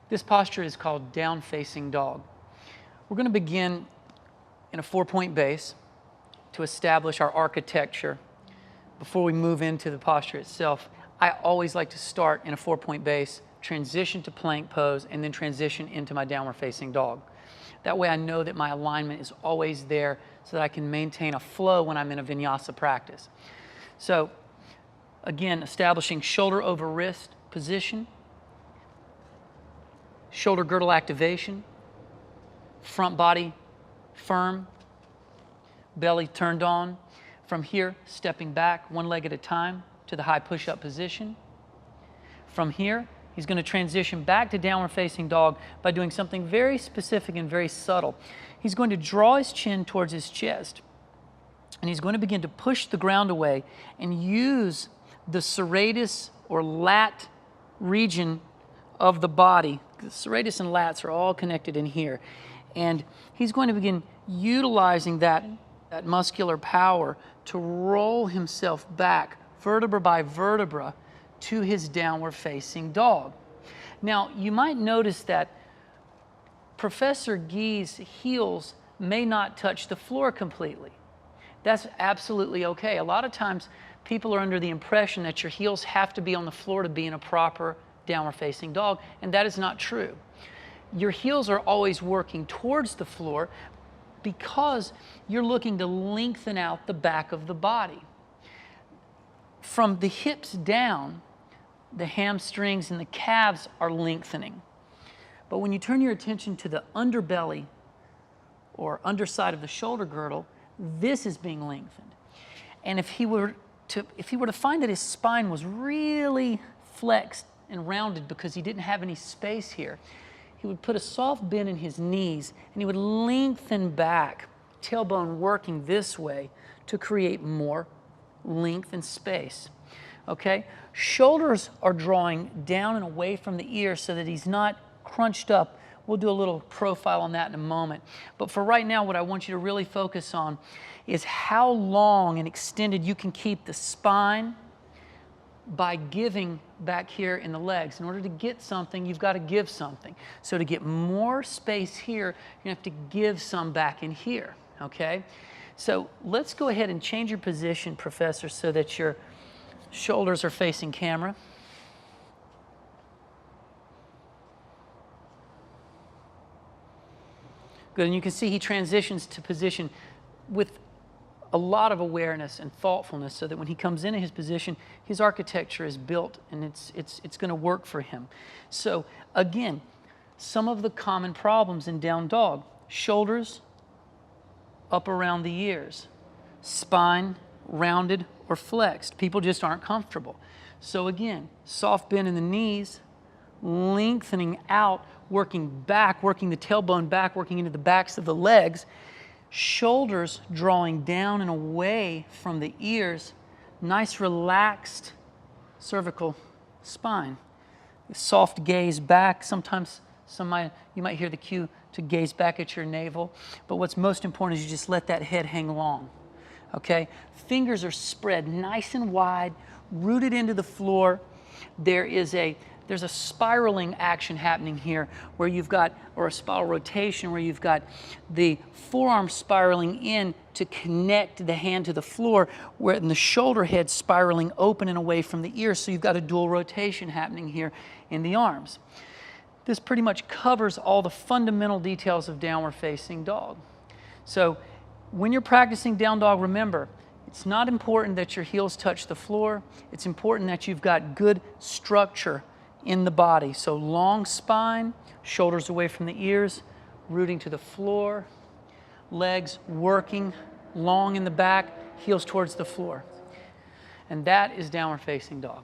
This posture is called down facing dog. We're going to begin in a 4-point base to establish our architecture. Before we move into the posture itself, I always like to start in a 4-point base, transition to plank pose, and then transition into my downward facing dog. That way I know that my alignment is always there so that I can maintain a flow when I'm in a vinyasa practice. So again, establishing shoulder over wrist position, shoulder girdle activation, front body firm, belly turned on. From here, stepping back one leg at a time to the high push-up position. From here, he's going to transition back to downward facing dog by doing something very specific and very subtle. He's going to draw his chin towards his chest, and he's going to begin to push the ground away and use the serratus or lat region of the body. The serratus and lats are all connected in here. And he's going to begin utilizing that muscular power to roll himself back vertebra by vertebra to his downward facing dog. Now, you might notice that Professor Gee's heels may not touch the floor completely. That's absolutely okay. A lot of times people are under the impression that your heels have to be on the floor to be in a proper downward facing dog, and that is not true. Your heels are always working towards the floor because you're looking to lengthen out the back of the body. From the hips down, the hamstrings and the calves are lengthening. But when you turn your attention to the underbelly or underside of the shoulder girdle, this is being lengthened. And if he were to find that his spine was really flexed and rounded because he didn't have any space here, he would put a soft bend in his knees and he would lengthen back, tailbone working this way to create more length and space. Okay? Shoulders are drawing down and away from the ear so that he's not crunched up. We'll do a little profile on that in a moment. But for right now, what I want you to really focus on is how long and extended you can keep the spine by giving back here in the legs. In order to get something, you've got to give something. So to get more space here, you have to give some back in here, okay? So let's go ahead and change your position, Professor, so that your shoulders are facing camera. Good, and you can see he transitions to position with a lot of awareness and thoughtfulness so that when he comes into his position, his architecture is built and it's going to work for him. So again, some of the common problems in down dog: shoulders up around the ears, spine rounded or flexed. People just aren't comfortable. So again, soft bend in the knees, lengthening out, working back, working the tailbone back, working into the backs of the legs. Shoulders drawing down and away from the ears. Nice relaxed cervical spine. Soft gaze back. Sometimes you might hear the cue to gaze back at your navel. But what's most important is you just let that head hang long. Okay? Fingers are spread nice and wide, rooted into the floor. There's a spiraling action happening here where you've got, or a spiral rotation where you've got the forearm spiraling in to connect the hand to the floor, and the shoulder head spiraling open and away from the ear. So you've got a dual rotation happening here in the arms. This pretty much covers all the fundamental details of downward facing dog. So when you're practicing down dog, remember, it's not important that your heels touch the floor. It's important that you've got good structure in the body. So long spine, shoulders away from the ears, rooting to the floor, legs working long in the back, heels towards the floor. And that is downward facing dog.